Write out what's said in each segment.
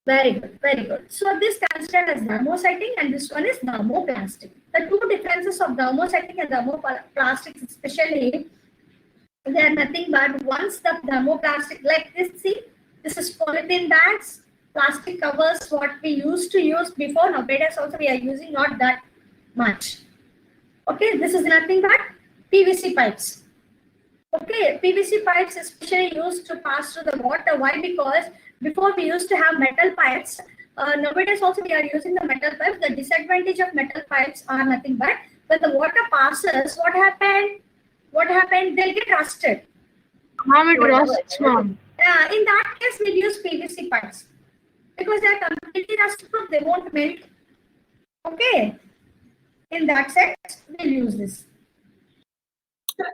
Very good, very good. So this considered as thermosetting and this one is thermoplastic. The two differences of thermosetting and thermoplastics especially, they are nothing but once the thermoplastic, like this, see, this is polythene bags, plastic covers, what we used to use before. Nowadays also we are using not that much. Okay, this is nothing but PVC pipes. Okay, PVC pipes especially used to pass through the water. Why? Because before we used to have metal pipes. Nowadays also we are using the metal pipes. The disadvantage of metal pipes are nothing but when the water passes, what happened? What happened? They'll get rusted. Mom, it rusts, mom. In that case, we'll use PVC pipes because they are completely rust proof. They won't melt. Okay. In that sense, we'll use this.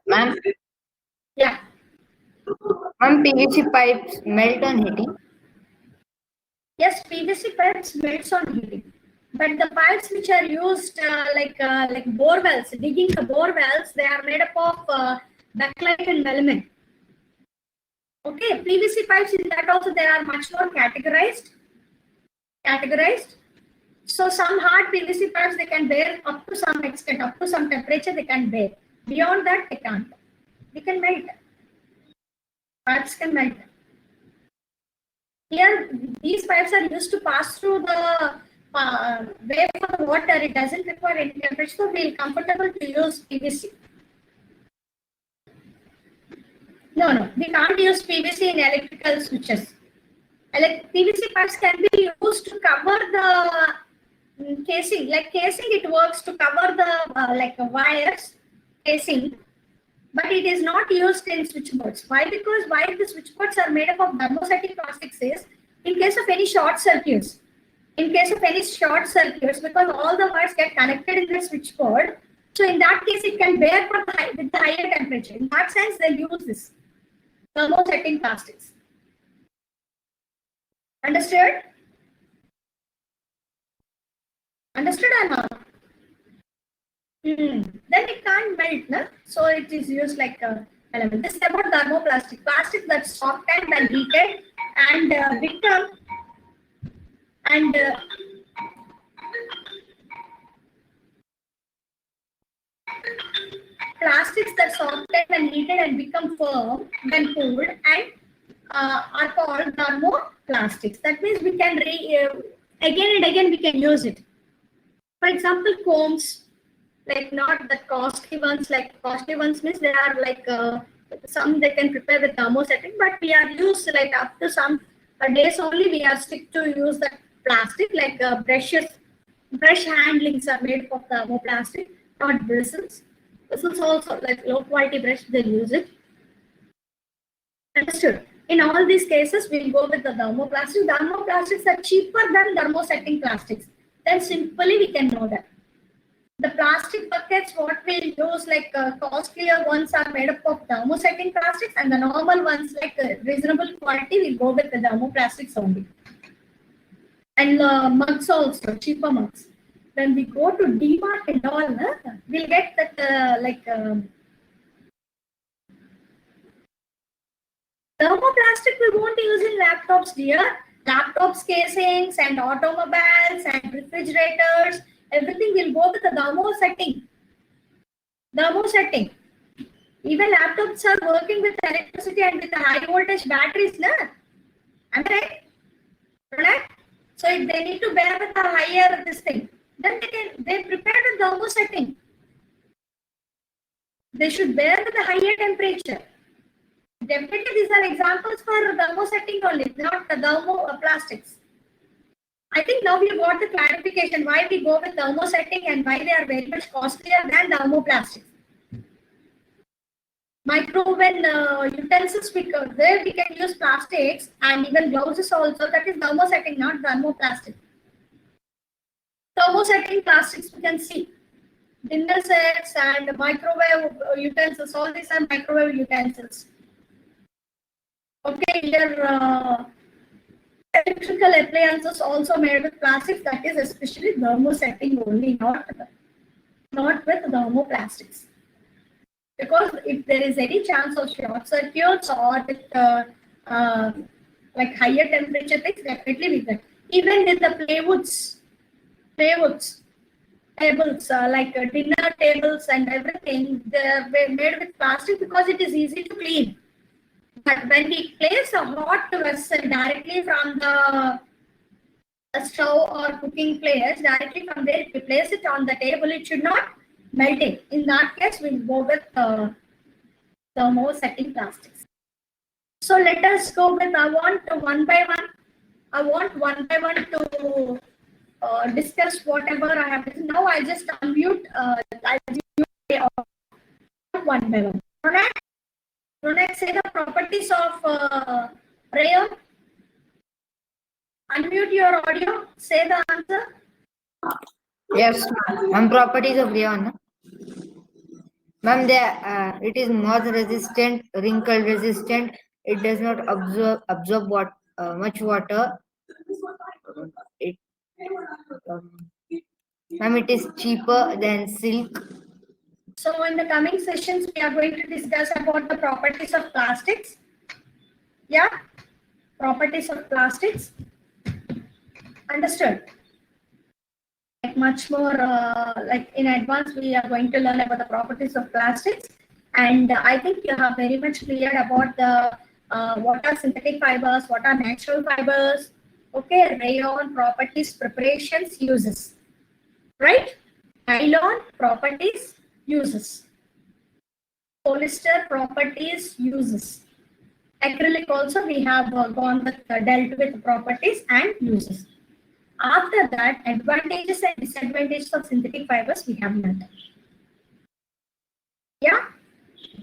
Ma'am, Yeah. ma'am, PVC pipes melt on heating. Yes, PVC pipes melts on heating. But the pipes which are used like bore wells, digging the bore wells, they are made up of bakelite and melamine. Okay, PVC pipes in that also they are much more categorized. So some hard PVC pipes they can bear up to some extent, up to some temperature they can bear. Beyond that they can't. They can melt. Pipes can melt. Here these pipes are used to pass through the wave of the water. It doesn't require any temperature, so we are comfortable to use PVC. No, we can't use PVC in electrical switches. PVC pipes can be used to cover the casing. Like casing, it works to cover the wires casing, but it is not used in switchboards. Why? Because why the switchboards are made up of thermosetting plastics is in case of any short circuits. In case of any short circuits, because all the wires get connected in the switchboard, so in that case it can bear for with the higher temperature. In that sense, they'll use this thermosetting plastics. Understood? Understood or not? Then it can't melt, no? So it is used like a element. This is about thermoplastic. Plastic that's softened and heated and become and plastics that soften and heated and become firm when cooled and are called thermoplastics. That means we can again and again we can use it. For example, combs, like not the costly ones. Like costly ones means they are like some they can prepare with thermosetting, but we are used like up to some days only. We are stick to use the plastic like brushes. Brush handlings are made of thermoplastic, not bristles. Bristles also like low quality brush they use it. Understood. In all these cases, we'll go with the thermoplastic. Thermoplastics are cheaper than thermosetting plastics. Then simply we can know that. The plastic buckets, what we'll use, like costlier ones are made up of thermosetting plastics, and the normal ones, like reasonable quality, we'll go with the thermoplastics only. And mugs also, cheaper mugs. When we go to DMart and all, we'll get that thermoplastic we won't use in laptops, dear. Laptops casings and automobiles and refrigerators, everything will go with the thermosetting. Thermosetting. Even laptops are working with electricity and with the high voltage batteries, na? Am I right? Right? So if they need to bear with a higher this thing, then they prepare the thermosetting. They should bear with a higher temperature. Definitely, these are examples for thermosetting only, not the thermoplastics. I think now we got the clarification why we go with thermosetting and why they are very much costlier than thermoplastics. Microwave utensils, where we can use plastics and even gloves also, that is thermosetting, not thermoplastic. Thermosetting plastics, we can see. Dinner sets and microwave utensils, all these are microwave utensils. Okay, here electrical appliances also made with plastics, that is especially thermosetting only, not with thermoplastics. Because if there is any chance of short circuits or with like higher temperature things, definitely we get. Even in the playwoods, tables like dinner tables and everything, they were made with plastic because it is easy to clean. But when we place a hot vessel directly from the stove or cooking place, directly from there, if we place it on the table, it should not melt it. In that case, we'll go with thermosetting plastics. So let us go with, I want one by one to discuss whatever I have written. Now I just unmute, I'll mute one by one. Ronak, say the properties of rayon. Unmute your audio. Say the answer. Yes, ma'am. Properties of rayon. Ma'am, it is moth resistant, wrinkle resistant. It does not absorb much water. It, ma'am, it is cheaper than silk. So in the coming sessions, we are going to discuss about the properties of plastics. Yeah, properties of plastics. Understood? Like much more, like in advance, we are going to learn about the properties of plastics. And I think you have very much cleared about the what are synthetic fibers, what are natural fibers. Okay, rayon properties, preparations, uses. Right? Nylon properties, uses. Polyester properties, uses. Acrylic also we have gone with dealt with properties and uses. After that, advantages and disadvantages of synthetic fibers we have learned. Yeah.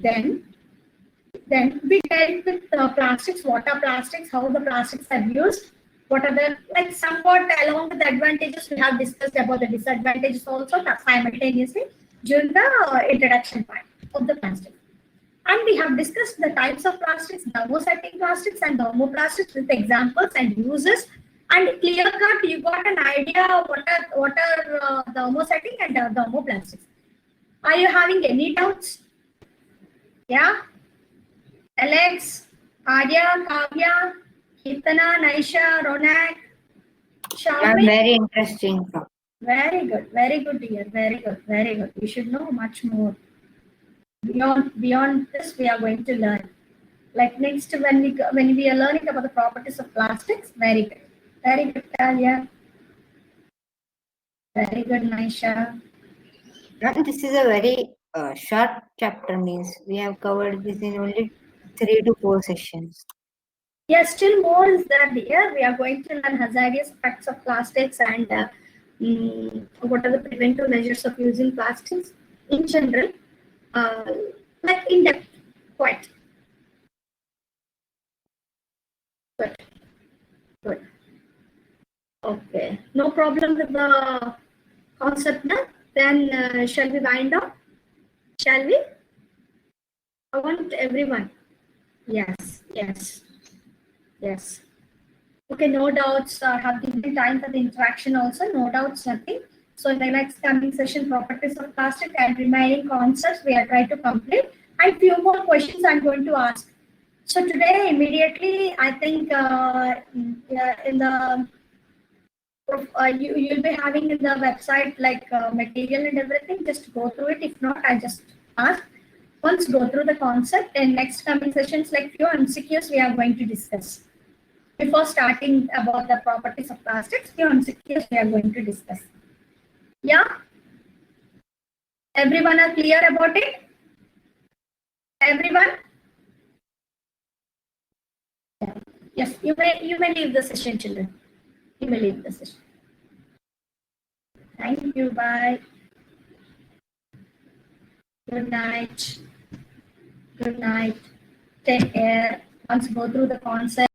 Then we dealt with plastics. What are plastics? How the plastics are used? What are the, like, somewhat along with the advantages we have discussed about the disadvantages also simultaneously during the introduction part of the plastic. And we have discussed the types of plastics, thermosetting plastics and thermoplastics with examples and uses. And clear cut, you got an idea what are thermosetting and thermoplastics. Are you having any doubts? Yeah. Alex, Arya, Kavya, Kirtana, Naisha, Ronak, shall we? Very interesting. Very good, dear. Very good. You should know much more. Beyond this, we are going to learn. Like next, when we are learning about the properties of plastics, very good, Kavya. Very good, Naisha. This is a very short chapter, means we have covered this in only 3 to 4 sessions. Yes, still more is there, dear. We are going to learn hazardous effects of plastics and what are the preventive measures of using plastics in general, like in depth, quite. Good. Okay, no problem with the concept now. Then shall we wind up? Shall we? I want everyone. Yes. Okay, no doubts. Have given time for the interaction also. No doubts, nothing. So in the next coming session, properties of plastic and remaining concepts we are trying to complete. And few more questions I'm going to ask. So today, immediately, I think in the you'll be having in the website like material and everything. Just go through it. If not, I just ask. Once go through the concept, and next coming sessions, like few MCQs, we are going to discuss. Before starting about the properties of plastics, few MCQs we are going to discuss. Yeah? Everyone are clear about it? Everyone? Yeah. Yes, you may leave the session, children. You may leave the session. Thank you. Bye. Good night. Take care. Once go through the concept.